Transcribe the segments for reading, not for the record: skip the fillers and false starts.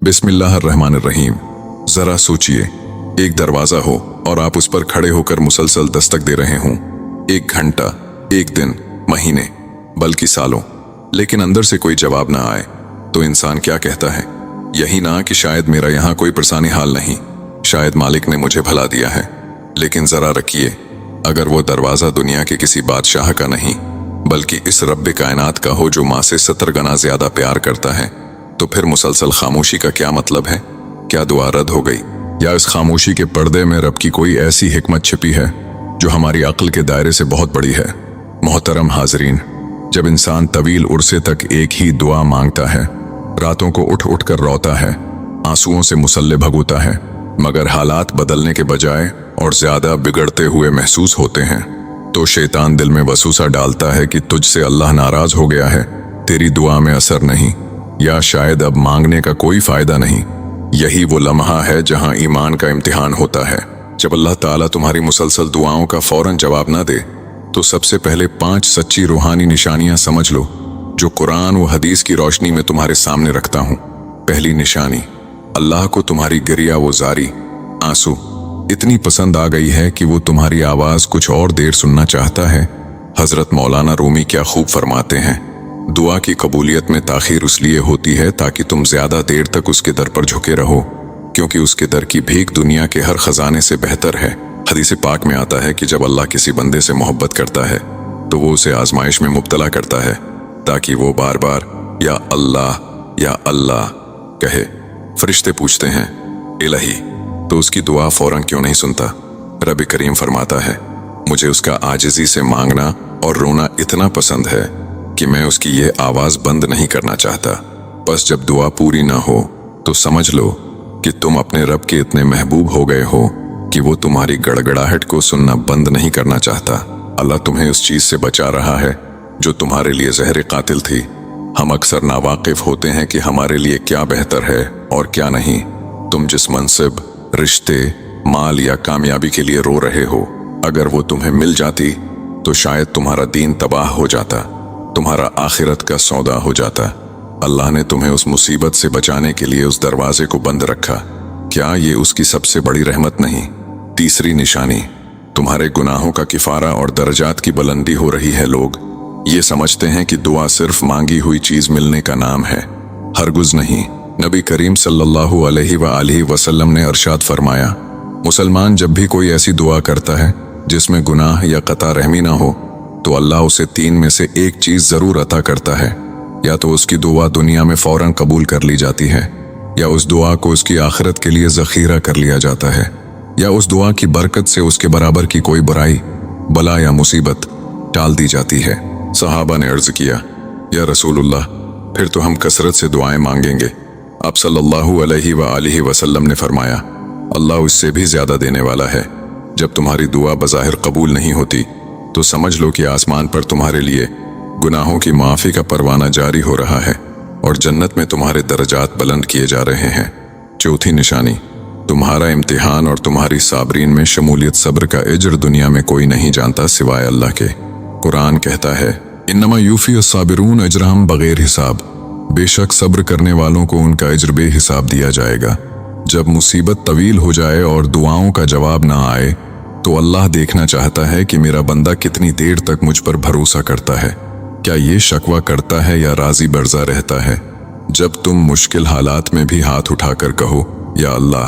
बिस्मिल्लाहिर्रहमानिर्रहीम। जरा सोचिए, एक दरवाजा हो और आप उस पर खड़े होकर मुसलसल दस्तक दे रहे हों, 1 घंटा, 1 दिन, महीने, बल्कि सालों, लेकिन अंदर से कोई जवाब ना आए, तो इंसान क्या कहता है? यही ना कि शायद मेरा यहाँ कोई परेशानी हाल नहीं, शायद मालिक ने मुझे भला दिया है। लेकिन जरा रखिए, अगर वो दरवाजा दुनिया के किसी बादशाह का नहीं, बल्कि इस रब्बे कायनात का हो जो माँ से 70 गुना ज्यादा प्यार करता है, तो फिर मुसलसल खामोशी का क्या मतलब है? क्या दुआ रद्द हो गई, या इस खामोशी के पर्दे में रब की कोई ऐसी हिकमत छिपी है जो हमारी अक्ल के दायरे से बहुत बड़ी है? मोहतरम हाजरीन, जब इंसान तवील उर्से तक एक ही दुआ मांगता है, रातों को उठ उठ कर रोता है, आंसुओं से मुसल्ले भगोता है, मगर हालात बदलने के बजाय और ज्यादा बिगड़ते हुए महसूस होते हैं, तो शैतान दिल में वसूसा डालता है कि तुझसे अल्लाह नाराज हो गया है, तेरी दुआ में असर नहीं, या शायद अब मांगने का कोई फायदा नहीं। यही वो लम्हा है जहां ईमान का इम्तिहान होता है। जब अल्लाह ताला तुम्हारी मुसलसल दुआओं का फौरन जवाब ना दे, तो सबसे पहले 5 सच्ची रूहानी निशानियां समझ लो, जो कुरान व हदीस की रोशनी में तुम्हारे सामने रखता हूं। पहली निशानी, अल्लाह को तुम्हारी गिरिया वो जारी, आंसू इतनी पसंद आ गई है कि वो तुम्हारी आवाज कुछ और देर सुनना चाहता है। हजरत मौलाना रूमी क्या खूब फरमाते हैं, दुआ की कबूलियत में ताखीर इसलिए होती है ताकि तुम ज्यादा देर तक उसके दर पर झुके रहो, क्योंकि उसके दर की भीख दुनिया के हर खजाने से बेहतर है। हदीस पाक में आता है कि जब अल्लाह किसी बंदे से मोहब्बत करता है, तो वो उसे आजमाइश में मुब्तला करता है, ताकि वो बार बार या अल्लाह कहे। फरिश्ते पूछते हैं, इलाही, तो उसकी दुआ फौरन क्यों नहीं सुनता? रब करीम फरमाता है, मुझे उसका आजिज़ी से मांगना और रोना इतना पसंद है कि मैं उसकी ये आवाज बंद नहीं करना चाहता। बस जब दुआ पूरी ना हो, तो समझ लो कि तुम अपने रब के इतने महबूब हो गए हो कि वो तुम्हारी गड़गड़ाहट को सुनना बंद नहीं करना चाहता। अल्लाह तुम्हें उस चीज से बचा रहा है जो तुम्हारे लिए जहर कातिल थी। हम अक्सर नावाकिफ होते हैं कि हमारे लिए क्या बेहतर है और क्या नहीं। तुम जिस मनसिब, रिश्ते, माल या कामयाबी के लिए रो रहे हो, अगर वो तुम्हें मिल जाती तो शायद तुम्हारा दीन तबाह हो जाता, तुम्हारा आखिरत का सौदा हो जाता। अल्लाह ने तुम्हें उस मुसीबत से बचाने के लिए उस दरवाजे को बंद रखा। क्या ये उसकी सबसे बड़ी रहमत नहीं? तीसरी निशानी, तुम्हारे गुनाहों का किफारा और दर्जात की बुलंदी हो रही है। लोग ये समझते हैं कि दुआ सिर्फ मांगी हुई चीज मिलने का नाम है। हरगिज़ नहीं। नबी करीम सल्लल्लाहु अलैहि वसल्लम ने अरशाद फरमाया, मुसलमान जब भी कोई ऐसी दुआ करता है जिसमें गुनाह या कता रहमी ना हो, तो अल्लाह उसे 3 में से एक चीज जरूर अता करता है। या तो उसकी दुआ दुनिया में फौरन कबूल कर ली जाती है, या उस दुआ को उसकी आखिरत के लिए जखीरा कर लिया जाता है, या उस दुआ की बरकत से उसके बराबर की कोई बुराई, बला या मुसीबत टाल दी जाती है। सहाबा ने अर्ज किया, या रसूलुल्लाह, फिर तो हम कसरत से दुआएं मांगेंगे। आप सल्लल्लाहु अलैहि वसल्लम ने फरमाया, अल्लाह उससे भी ज्यादा देने वाला है। जब तुम्हारी दुआ बज़ाहिर कबूल नहीं होती, तो समझ लो कि आसमान पर तुम्हारे लिए गुनाहों की माफ़ी का परवाना जारी हो रहा है और जन्नत में तुम्हारे दर्जात बुलंद किए जा रहे हैं। चौथी निशानी, तुम्हारा इम्तिहान और तुम्हारी साबरीन में शमूलियत सब्र का अजर दुनिया में कोई नहीं जानता सिवाय अल्लाह के। कुरान कहता है, इन्नमा यूफ़ी अस्साबिरून अजरहम बगैर हिसाब, बेशक सब्र करने वालों को उनका अजर बेहिसाब दिया जाएगा। जब मुसीबत तवील हो जाए और दुआओं का जवाब ना आए, तो अल्लाह देखना चाहता है कि मेरा बंदा कितनी देर तक मुझ पर भरोसा करता है। क्या ये शकवा करता है या राजी बर्जा रहता है? जब तुम मुश्किल हालात में भी हाथ उठाकर कहो, या अल्लाह,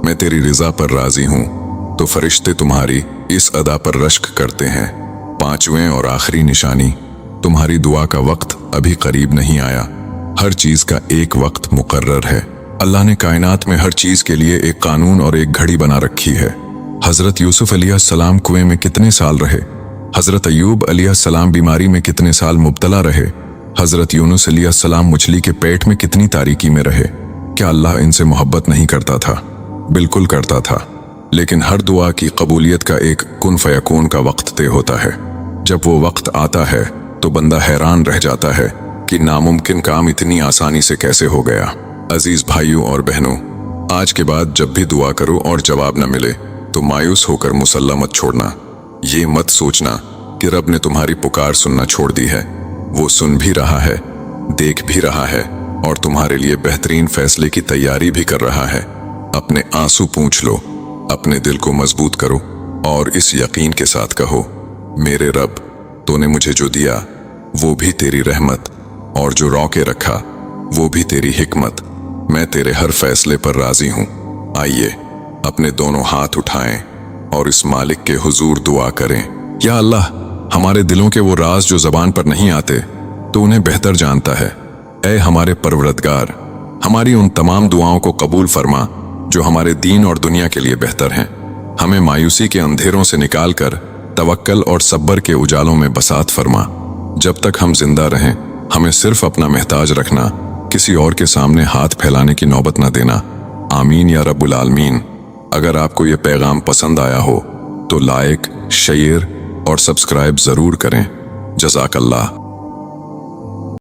मैं तेरी रिजा पर राजी हूं, तो फरिश्ते तुम्हारी इस अदा पर रश्क करते हैं। 5वें और आखिरी निशानी, तुम्हारी दुआ का वक्त अभी करीब नहीं आया। हर चीज का एक वक्त मुकर्रर है। अल्लाह ने कायनात में हर चीज के लिए एक कानून और एक घड़ी बना रखी है। हजरत यूसुफ अलैहिस्सलाम कुएं में कितने साल रहे? हजरत अय्यूब अलैहिस्सलाम बीमारी में कितने साल मुब्तला रहे? हजरत यूनुस अलैहिस्सलाम मछली के पेट में कितनी तारीकी में रहे? क्या अल्लाह इनसे मोहब्बत नहीं करता था? बिल्कुल करता था, लेकिन हर दुआ की कबूलियत का एक कुन फयकून का वक्त तय होता है। जब वो वक्त आता है तो बंदा हैरान रह जाता है कि नामुमकिन काम इतनी आसानी से कैसे हो गया। अजीज भाइयों और बहनों, आज के बाद जब भी दुआ करो और जवाब न मिले, तो मायूस होकर मुसल्ला मत छोड़ना। ये मत सोचना कि रब ने तुम्हारी पुकार सुनना छोड़ दी है। वो सुन भी रहा है, देख भी रहा है और तुम्हारे लिए बेहतरीन फैसले की तैयारी भी कर रहा है। अपने आंसू पूंछ लो, अपने दिल को मजबूत करो और इस यकीन के साथ कहो, मेरे रब, तूने मुझे जो दिया वो भी तेरी रहमत, और जो रोके रखा वो भी तेरी हिकमत। मैं तेरे हर फैसले पर राजी हूँ। आइए अपने दोनों हाथ उठाएं और इस मालिक के हुजूर दुआ करें। या अल्लाह, हमारे दिलों के वो राज जो जबान पर नहीं आते, तो उन्हें बेहतर जानता है। ऐ हमारे परवरदगार, हमारी उन तमाम दुआओं को कबूल फरमा जो हमारे दीन और दुनिया के लिए बेहतर हैं। हमें मायूसी के अंधेरों से निकालकर तवक्कल और सब्र के उजालों में बसात फरमा। जब तक हम जिंदा रहें, हमें सिर्फ अपना महताज रखना, किसी और के सामने हाथ फैलाने की नौबत न देना। आमीन या रब्बुल आलमीन। अगर आपको ये पैगाम पसंद आया हो तो लाइक, शेयर और सब्सक्राइब जरूर करें। जज़ाकल्लाह।